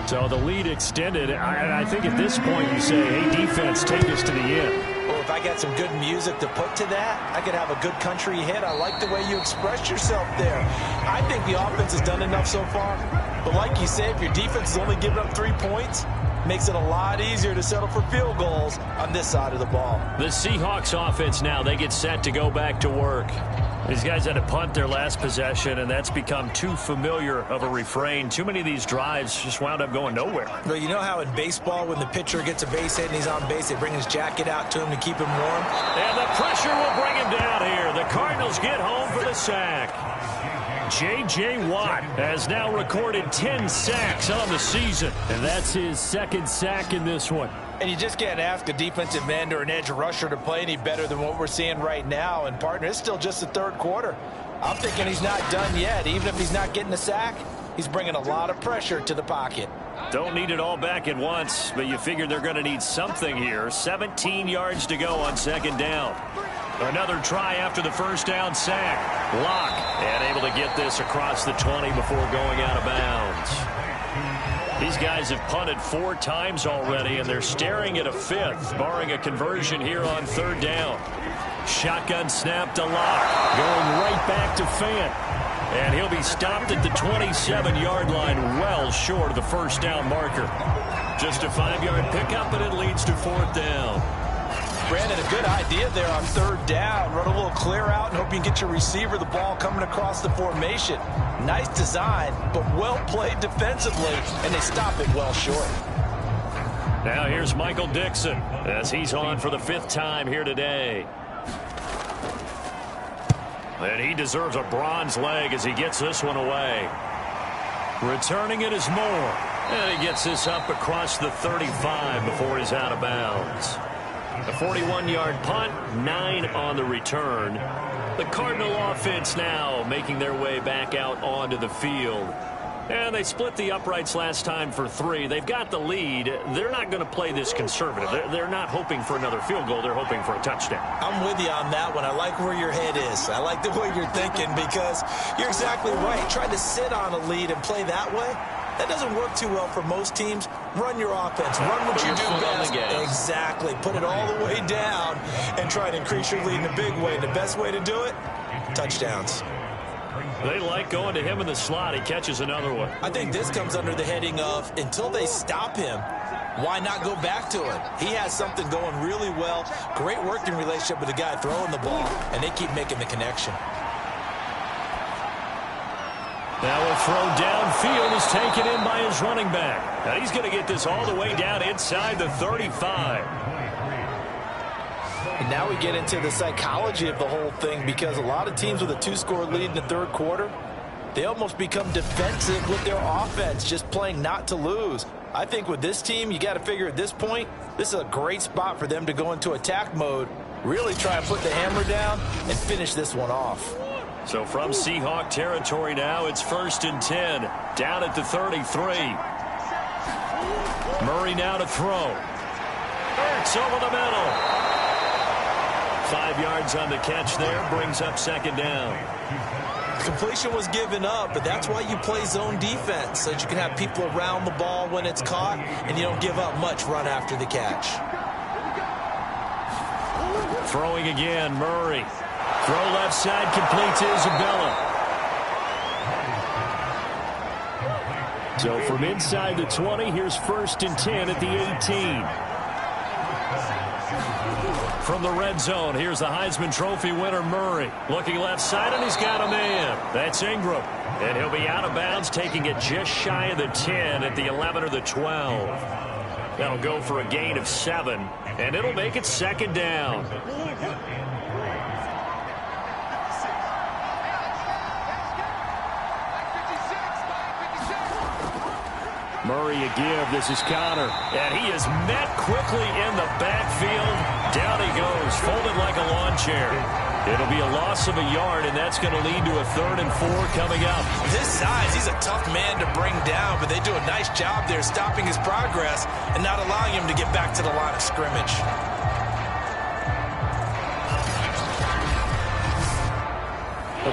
So the lead extended. I think at this point you say, hey, defense, take us to the end. Well, if I got some good music to put to that, I could have a good country hit. I like the way you expressed yourself there. I think the offense has done enough so far. But like you said, if your defense is only giving up 3 points, makes it a lot easier to settle for field goals on this side of the ball. The Seahawks offense now, they get set to go back to work. These guys had to punt their last possession, and that's become too familiar of a refrain. Too many of these drives just wound up going nowhere. Well, you know how in baseball, when the pitcher gets a base hit and he's on base, they bring his jacket out to him to keep him warm? And the pressure will bring him down here. The Cardinals get home for the sack. J.J. Watt has now recorded 10 sacks on the season. And that's his 2nd sack in this one. And you just can't ask a defensive end or an edge rusher to play any better than what we're seeing right now. And, partner, it's still just the 3rd quarter. I'm thinking he's not done yet. Even if he's not getting a sack, He's bringing a lot of pressure to the pocket. Don't need it all back at once, but you figure they're going to need something here. 17 yards to go on second down. Another try after the first down sack. Locke, and able to get this across the 20 before going out of bounds. These guys have punted 4 times already, and they're staring at a 5th, barring a conversion here on third down. Shotgun snap to Locke, going right back to Fant. And he'll be stopped at the 27-yard line, well short of the first down marker. Just a 5-yard pickup, and it leads to fourth down. Brandon, a good idea there on third down. Run a little clear out and hope you can get your receiver the ball coming across the formation. Nice design, but well played defensively, and they stop it well short. Now here's Michael Dixon as he's on for the 5th time here today. And he deserves a bronze leg as he gets this one away. Returning it is Moore. And he gets this up across the 35 before he's out of bounds. A 41-yard punt, 9 on the return. The Cardinal offense now making their way back out onto the field. And they split the uprights last time for 3. They've got the lead. They're not going to play this conservative. They're not hoping for another field goal. They're hoping for a touchdown. I'm with you on that one. I like where your head is. I like the way you're thinking because you're exactly right. Trying to sit on a lead and play that way, that doesn't work too well for most teams. Run your offense. Run what you do best. Exactly. Put it all the way down and try to increase your lead in a big way. And the best way to do it, touchdowns. They like going to him in the slot. He catches another one. I think this comes under the heading of until they stop him, why not go back to it? He has something going really well. Great working relationship with the guy throwing the ball, and they keep making the connection. Now a throw downfield is taken in by his running back. Now he's going to get this all the way down inside the 35. And now we get into the psychology of the whole thing because a lot of teams with a 2-score lead in the third quarter, they almost become defensive with their offense, just playing not to lose. I think with this team, you got to figure at this point, this is a great spot for them to go into attack mode, really try and put the hammer down and finish this one off. So from Seahawk territory now, it's 1st and 10, down at the 33. Murray now to throw. It's over the middle. 5 yards on the catch there, brings up second down. Completion was given up, but that's why you play zone defense, so that you can have people around the ball when it's caught, and you don't give up much run after the catch. Throwing again, Murray. Throw left side, complete to Isabella. So from inside the 20, here's 1st and 10 at the 18. From the red zone, here's the Heisman Trophy winner, Murray. Looking left side, and he's got a man. That's Ingram. And he'll be out of bounds, taking it just shy of the 10 at the 11 or the 12. That'll go for a gain of 7, and it'll make it second down. Murray a give. This is Connor. And he is met quickly in the backfield. Down he goes, folded like a lawn chair. It'll be a loss of a yard, and that's going to lead to a 3rd and 4 coming up. His size, he's a tough man to bring down, but they do a nice job there stopping his progress and not allowing him to get back to the line of scrimmage.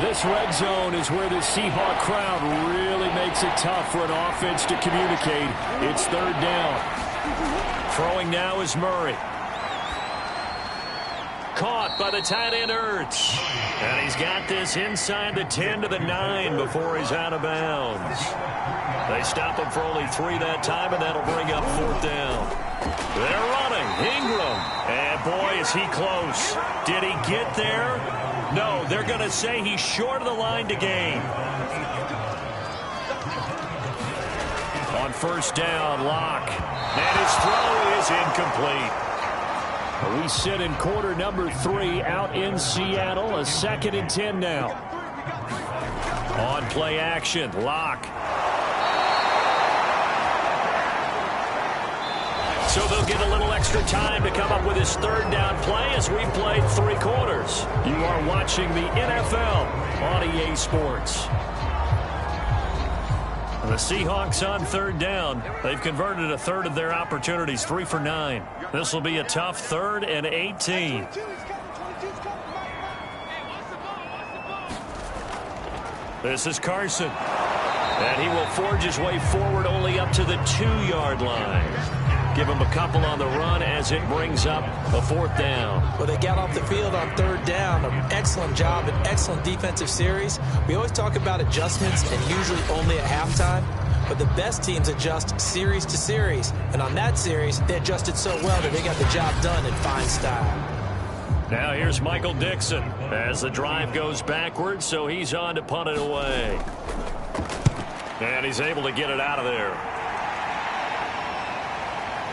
This red zone is where the Seahawk crowd really makes it tough for an offense to communicate. It's 3rd down. Throwing now is Murray. Caught by the tight end Ertz. And he's got this inside the 10 to the 9 before he's out of bounds. They stop him for only 3 that time, and that'll bring up 4th down. They're running. Ingram. And boy, is he close. Did he get there? No, they're going to say he's short of the line to gain. On 1st down, Locke. And his throw is incomplete. We sit in quarter number 3 out in Seattle. A 2nd and 10 now. On play action, Locke. So they'll get a little extra time to come up with his 3rd down play as we've played 3 quarters. You are watching the NFL on EA Sports. The Seahawks on third down. They've converted a third of their opportunities, 3 for 9. This will be a tough 3rd and 18. This is Carson. And he will forge his way forward only up to the 2-yard line. Give him a couple on the run as it brings up a 4th down. Well, they got off the field on 3rd down. An excellent job, an excellent defensive series. We always talk about adjustments and usually only at halftime. But the best teams adjust series to series. And on that series, they adjusted so well that they got the job done in fine style. Now here's Michael Dixon as the drive goes backwards, so he's on to punt it away. And he's able to get it out of there.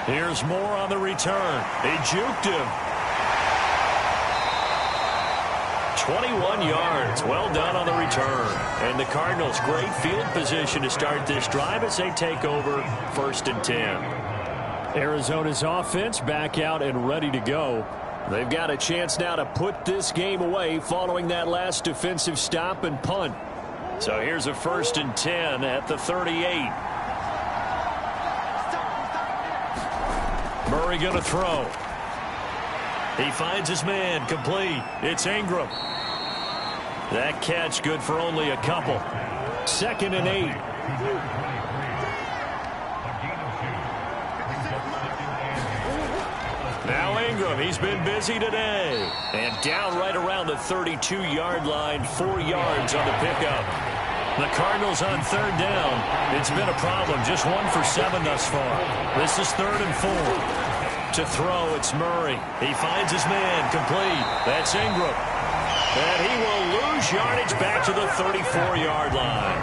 Here's Moore on the return. He juked him. 21 yards. Well done on the return. And the Cardinals, great field position to start this drive as they take over 1st and 10. Arizona's offense back out and ready to go. They've got a chance now to put this game away following that last defensive stop and punt. So here's a 1st and 10 at the 38. Murray going to throw. He finds his man, complete. It's Ingram. That catch good for only a couple. 2nd and 8. Now Ingram, he's been busy today. And down right around the 32-yard line, 4 yards on the pickup. The Cardinals on 3rd down. It's been a problem, just 1 for 7 thus far. This is 3rd and 4. To throw, it's Murray. He finds his man, complete. That's Ingram. And he will lose yardage back to the 34-yard line.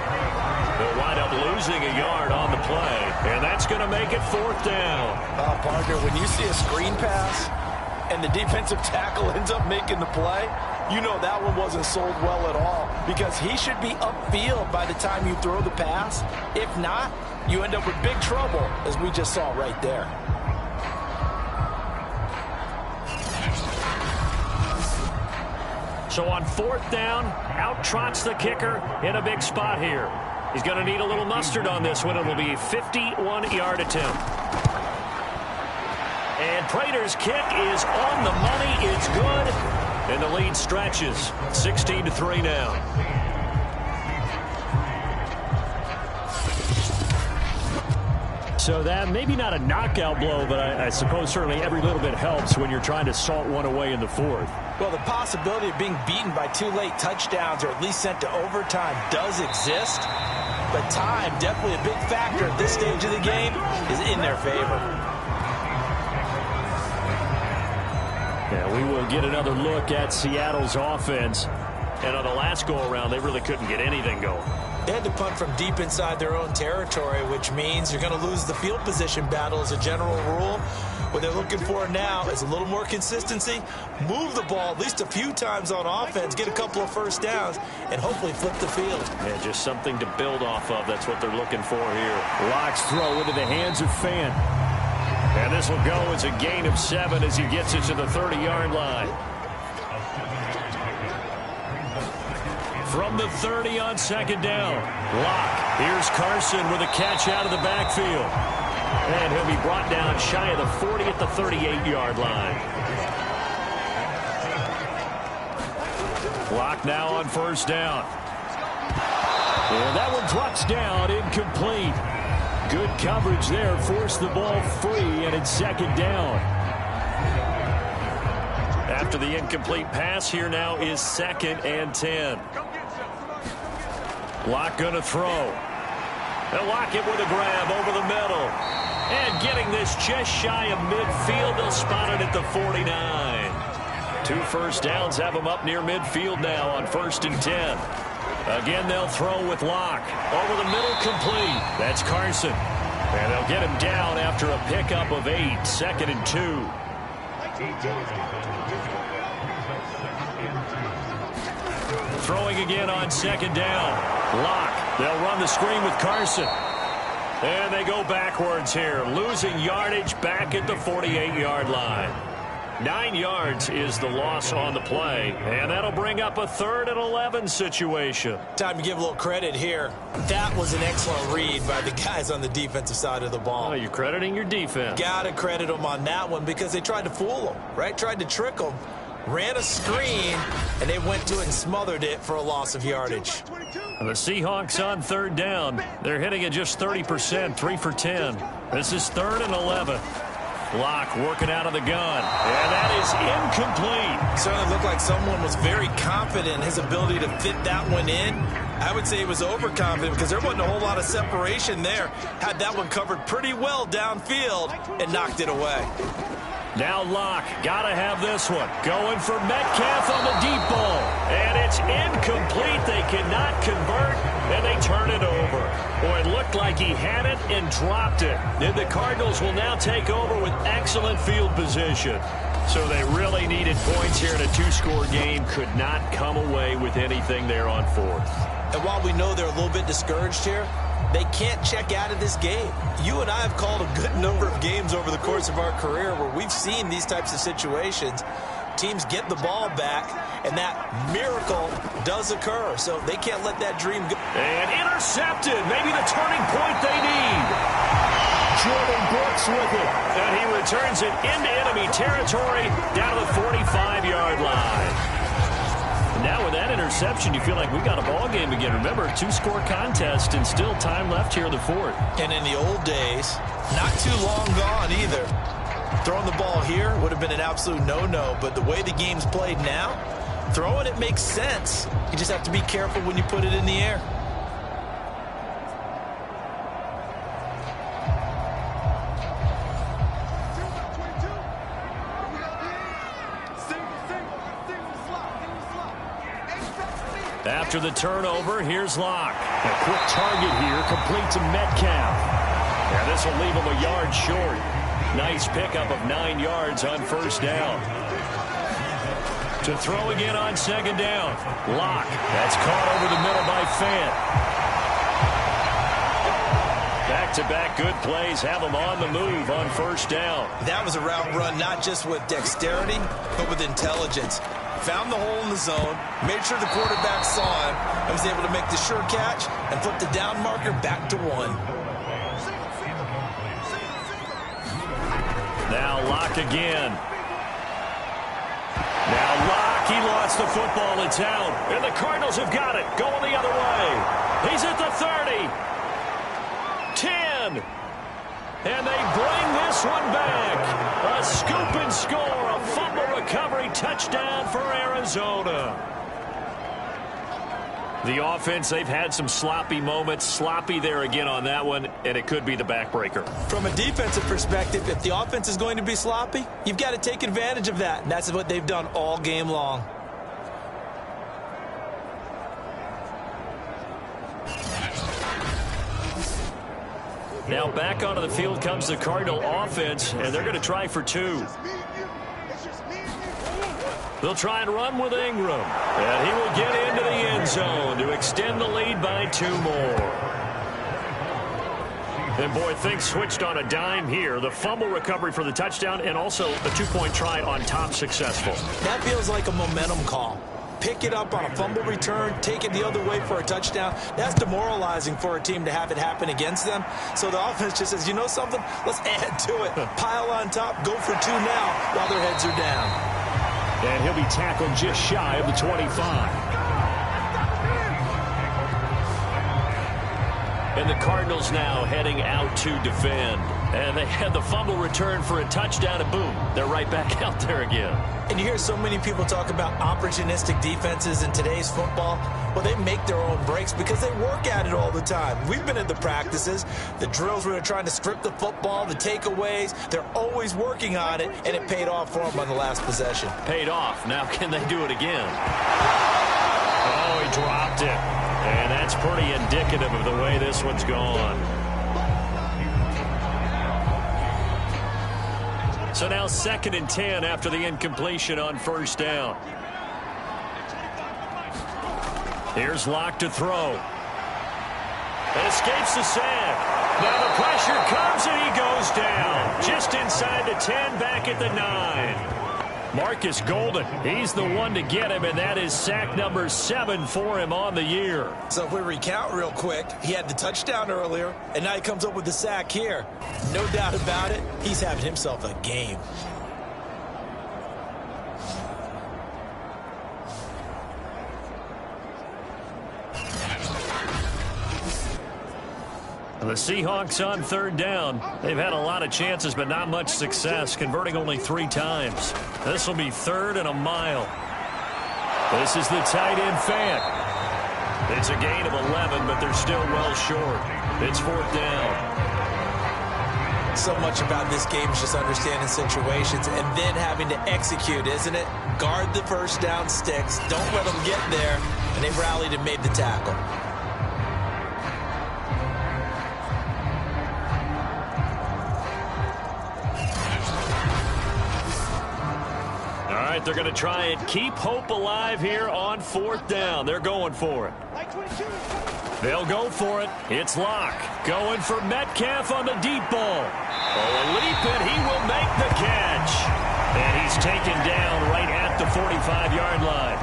They'll wind up losing a yard on the play, and that's going to make it 4th down. Partner, when you see a screen pass and the defensive tackle ends up making the play, you know that one wasn't sold well at all, because he should be upfield by the time you throw the pass. If not, you end up with big trouble, as we just saw right there. So on 4th down, out trots the kicker in a big spot here. He's going to need a little mustard on this one. It'll be a 51-yard attempt. And Prater's kick is on the money. It's good. And the lead stretches. 16-3 now. So that maybe not a knockout blow, but I suppose certainly every little bit helps when you're trying to salt one away in the 4th. Well, the possibility of being beaten by 2 late touchdowns or at least sent to overtime does exist. But time, definitely a big factor at this stage of the game, is in their favor. Yeah, we will get another look at Seattle's offense. And on the last go-around, they really couldn't get anything going. They had to punt from deep inside their own territory, which means you're going to lose the field position battle as a general rule. What they're looking for now is a little more consistency, move the ball at least a few times on offense, get a couple of 1st downs, and hopefully flip the field. Yeah, just something to build off of. That's what they're looking for here. Locke's throw into the hands of Fan. And this will go as a gain of 7 as he gets it to the 30-yard line. From the 30 on 2nd down. Locke. Here's Carson with a catch out of the backfield. And he'll be brought down shy of the 40 at the 38-yard line. Locke now on 1st down. And that one drops down, incomplete. Good coverage there, forced the ball free, and it's 2nd down. After the incomplete pass, here now is 2nd and 10. Locke going to throw. They'll lock it with a grab over the middle. And getting this just shy of midfield, they'll spot it at the 49. 2 1st downs have them up near midfield now on 1st and 10. Again, they'll throw with Locke. Over the middle, complete. That's Carson. And they'll get him down after a pickup of 8. 2nd and 2. Throwing again on 2nd down. Locke. They'll run the screen with Carson. And they go backwards here, losing yardage back at the 48-yard line. 9 yards is the loss on the play, and that'll bring up a 3rd and 11 situation. Time to give a little credit here. That was an excellent read by the guys on the defensive side of the ball. Oh, you're crediting your defense. Gotta credit them on that one because they tried to fool them, right? Tried to trick them. Ran a screen, and they went to it and smothered it for a loss of yardage. And the Seahawks on 3rd down. They're hitting at just 30%, 3 for 10. This is 3rd and 11. Locke working out of the gun, and that is incomplete. Certainly looked like someone was very confident in his ability to fit that one in. I would say he was overconfident because there wasn't a whole lot of separation there. Had that one covered pretty well downfield and knocked it away. Now Locke, gotta have this one. Going for Metcalf on the deep ball. And it's incomplete. They cannot convert, and they turn it over. Boy, it looked like he had it and dropped it. And the Cardinals will now take over with excellent field position. So they really needed points here in a 2-score game. Could not come away with anything there on 4th. And while we know they're a little bit discouraged here, they can't check out of this game. You and I have called a good number of games over the course of our career where we've seen these types of situations. Teams get the ball back, and that miracle does occur. So they can't let that dream go. And intercepted. Maybe the turning point they need. Jordan Brooks with it. And he returns it into enemy territory down to the 45-yard line. Now with that interception, you feel like we got a ball game again. Remember, 2-score contest and still time left here in the 4th. And in the old days, not too long gone either. Throwing the ball here would have been an absolute no-no, but the way the game's played now, throwing it makes sense. You just have to be careful when you put it in the air. After the turnover, here's Locke. A quick target here, complete to Metcalf. And this will leave him a yard short. Nice pickup of 9 yards on 1st down. To throw again on 2nd down. Locke. That's caught over the middle by Fant. Back-to-back good plays have him on the move on 1st down. That was a route run not just with dexterity, but with intelligence. Found the hole in the zone, made sure the quarterback saw him, and was able to make the sure catch and flip the down marker back to 1. Now Locke again. Now Locke, he lost the football. It's out. And the Cardinals have got it. Going the other way. He's at the 30. 10. And they bring this one back. A scoop and score. A fumble recovery touchdown for Arizona. The offense, they've had some sloppy moments. Sloppy there again on that one, and it could be the backbreaker. From a defensive perspective, if the offense is going to be sloppy, you've got to take advantage of that. And that's what they've done all game long. Now back onto the field comes the Cardinal offense, and they're going to try for 2. They'll try and run with Ingram, and he will get into the end zone to extend the lead by 2 more. And, boy, things switched on a dime here. The fumble recovery for the touchdown and also a 2-point try on top successful. That feels like a momentum call. Pick it up on a fumble return, take it the other way for a touchdown. That's demoralizing for a team to have it happen against them. So the offense just says, you know something? Let's add to it. Pile on top, go for 2 now while their heads are down. And he'll be tackled just shy of the 25. And the Cardinals now heading out to defend. And they had the fumble return for a touchdown, and boom, they're right back out there again. And you hear so many people talk about opportunistic defenses in today's football. Well, they make their own breaks because they work at it all the time. We've been at the practices, the drills where they're trying to strip the football, the takeaways. They're always working on it, and it paid off for them on the last possession. Paid off. Now can they do it again? Oh, he dropped it. And that's pretty indicative of the way this one's gone. So now 2nd and 10 after the incompletion on 1st down. Here's Locke to throw. And escapes the sack. Now the pressure comes and he goes down. Just inside the 10, back at the 9. Marcus Golden, he's the one to get him, and that is sack number 7 for him on the year. So if we recount real quick, he had the touchdown earlier, and now he comes up with the sack here. No doubt about it, he's having himself a game. The Seahawks on 3rd down. They've had a lot of chances, but not much success, converting only 3 times. This will be 3rd and a mile. This is the tight end fan. It's a gain of 11, but they're still well short. It's 4th down. So much about this game is just understanding situations and then having to execute, isn't it? Guard the first down sticks. Don't let them get there. And they rallied and made the tackle. They're going to try and keep hope alive here on 4th down. They're going for it. They'll go for it. It's Locke going for Metcalf on the deep ball. Oh, a leap, and he will make the catch. And he's taken down right at the 45-yard line.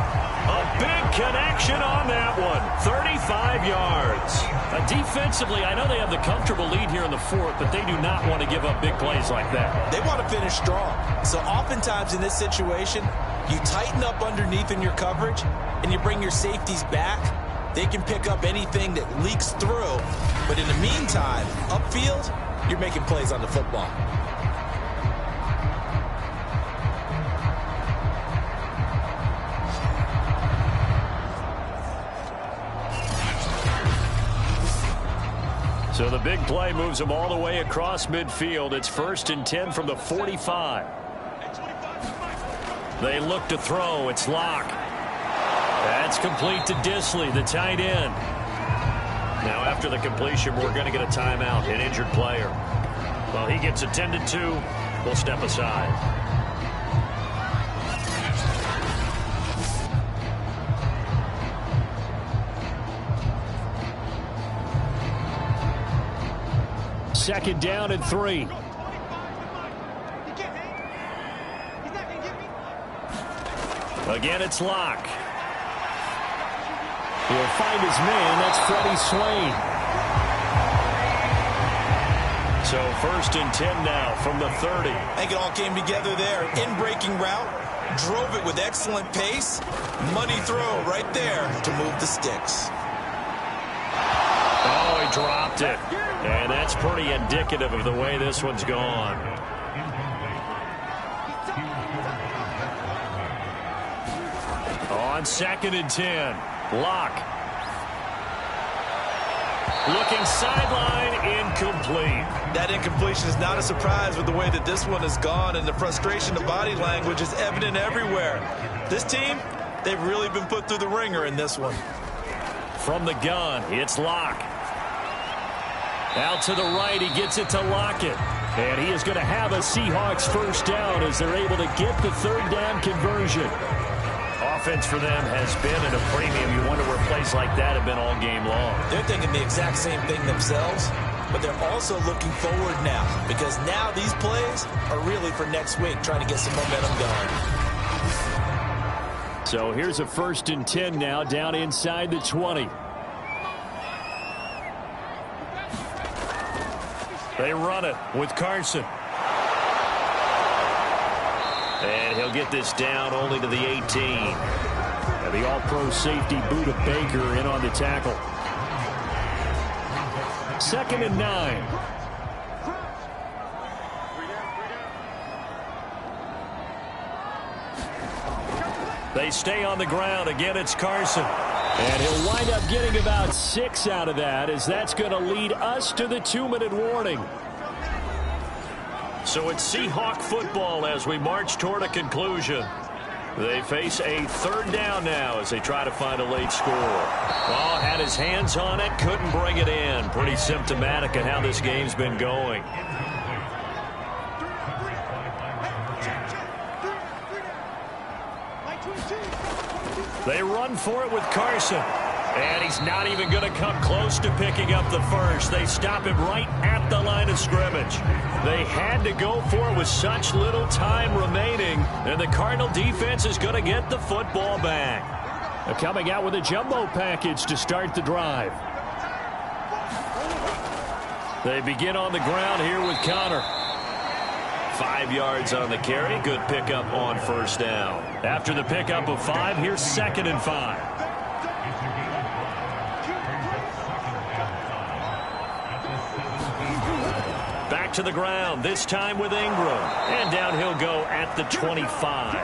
A big connection on that one. 35 yards. Defensively, I know they have the comfortable lead here in the 4th, but they do not want to give up big plays like that. They want to finish strong. So oftentimes in this situation, you tighten up underneath in your coverage, and you bring your safeties back. They can pick up anything that leaks through. But in the meantime, upfield, you're making plays on the football. So the big play moves them all the way across midfield. It's 1st and 10 from the 45. They look to throw. It's Locke. That's complete to Disley, the tight end. Now after the completion, we're going to get a timeout, an injured player. Well, he gets attended to. We'll step aside. Second down and 3. Again, it's Locke. He'll find his man. That's Freddie Swain. So 1st and 10 now from the 30. I think it all came together there. In-breaking route. Drove it with excellent pace. Money throw right there to move the sticks. Oh, he dropped it. And that's pretty indicative of the way this one's gone. On 2nd and 10, Locke. Looking sideline, incomplete. That incompletion is not a surprise with the way that this one has gone, and the frustration of body language is evident everywhere. This team, they've really been put through the ringer in this one. From the gun, it's Locke. Out to the right, he gets it to Lockett. And he is going to have a Seahawks first down as they're able to get the 3rd down conversion. Offense for them has been at a premium. You wonder where plays like that have been all game long. They're thinking the exact same thing themselves, but they're also looking forward now because now these plays are really for next week, trying to get some momentum going. So here's a 1st and 10 now down inside the 20. They run it with Carson. And he'll get this down only to the 18. And the all-pro safety Buda Baker in on the tackle. 2nd and 9. They stay on the ground. Again, it's Carson. And he'll wind up getting about 6 out of that, as that's going to lead us to the 2-minute warning. So it's Seahawk football as we march toward a conclusion. They face a 3rd down now as they try to find a late score. Oh, had his hands on it, couldn't bring it in. Pretty symptomatic of how this game's been going. They run for it with Carson. And he's not even going to come close to picking up the first. They stop him right at the line of scrimmage. They had to go for it with such little time remaining, and the Cardinal defense is going to get the football back. They're coming out with a jumbo package to start the drive. They begin on the ground here with Connor. 5 yards on the carry. Good pickup on first down. After the pickup of 5, here's 2nd and 5. Back to the ground, this time with Ingram. And down he'll go at the 25.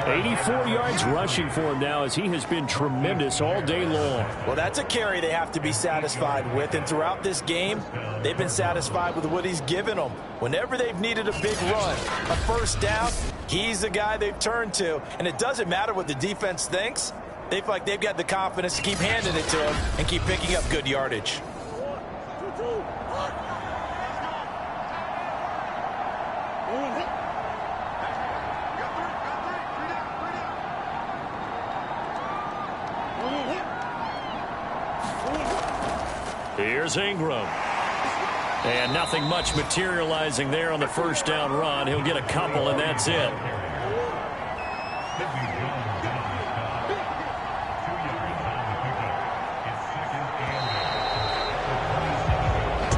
84 yards rushing for him now as he has been tremendous all day long. Well, that's a carry they have to be satisfied with. And throughout this game, they've been satisfied with what he's given them. Whenever they've needed a big run, a first down, he's the guy they've turned to. And it doesn't matter what the defense thinks. They feel like they've got the confidence to keep handing it to him and keep picking up good yardage. Here's Ingram. And nothing much materializing there on the first down run. He'll get a couple, and that's it.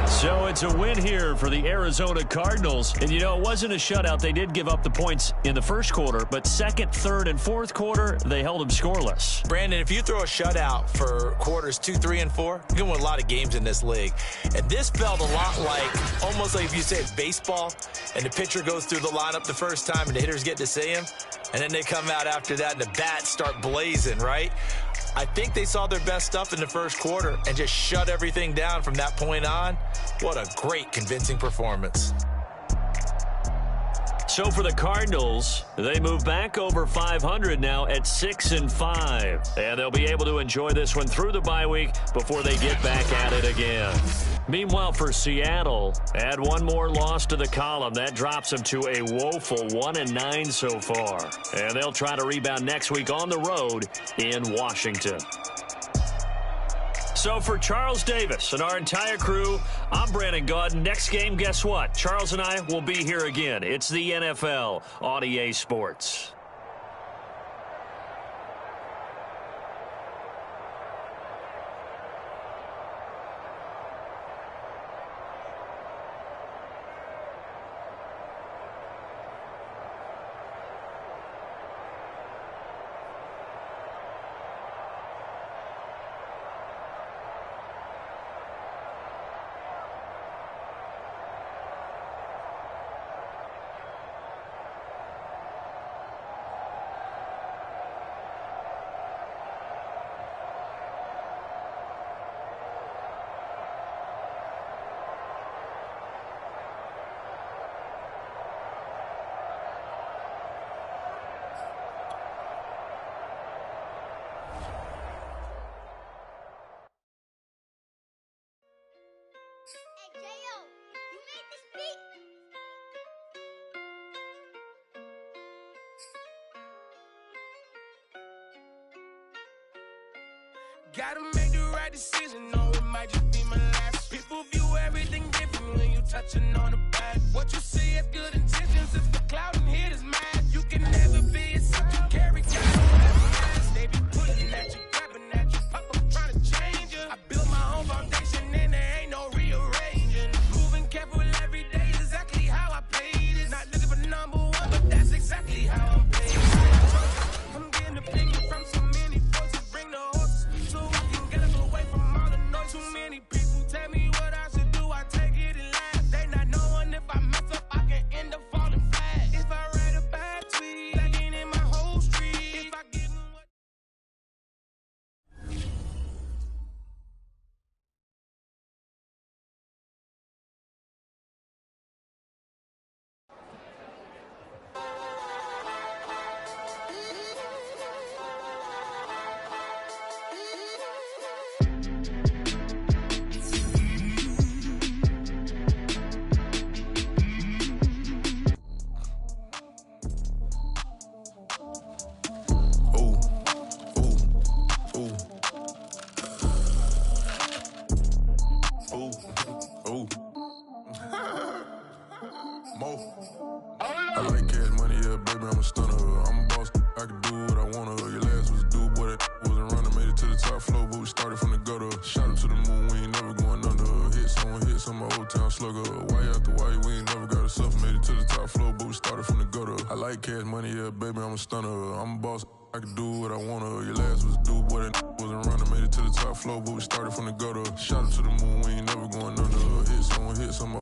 So it's a win here for the Arizona Cardinals. And, you know, it wasn't a shutout. They did give up the points in the first quarter, but second, third, and fourth quarter, they held them scoreless. Brandon, if you throw a shutout for quarters 2, 3, and 4, you're going to win a lot of games in this league. And this felt a lot like, almost like if you say baseball, and the pitcher goes through the lineup the first time, and the hitters get to see him, and then they come out after that, and the bats start blazing, right? I think they saw their best stuff in the first quarter and just shut everything down from that point on. What a great, convincing performance. So for the Cardinals, they move back over 500 now at 6-5. And they'll be able to enjoy this one through the bye week before they get back at it again. Meanwhile, for Seattle, add one more loss to the column. That drops them to a woeful 1-9 so far. And they'll try to rebound next week on the road in Washington. So for Charles Davis and our entire crew, I'm Brandon Gaudin. Next game, guess what? Charles and I will be here again. It's the NFL on EA Sports. Gotta make the right decision, no, it might just be my last. People view everything different when you touching on the back. What you see is good intentions, if the cloud and hit is mad. You can never be yourself, you carry God. They be pulling at you, grabbing at you, pop up trying to change you. I built my own foundation and there ain't no rearranging. Moving careful every day, exactly how I played it. Not looking for number one, but that's exactly how I'm playing. I'm getting opinion from so many voices, bring the horses. So I can get up away from all the noise. Too many people tell me what I should do, I take it and laugh. They not knowing if I mess up, I can end up falling flat. If I write a bad tweet, lagging in my whole street. I like cash money, yeah, baby, I'm a stunner. I'm a boss, I can do what I wanna. Your last was a dude, boy, that wasn't running. Made it to the top floor, but we started from the gutter. Shot up to the moon, we ain't never going under. Hit some old town slugger. Why after why, we ain't never got a suffer. Made it to the top floor, but we started from the gutter. I like cash money, yeah, baby, I'm a stunner. I'm a boss, I can do what I wanna. Your last was a dude, boy, that wasn't running. Made it to the top floor, but we started from the gutter. Shot up to the moon, we ain't never going under. Hit some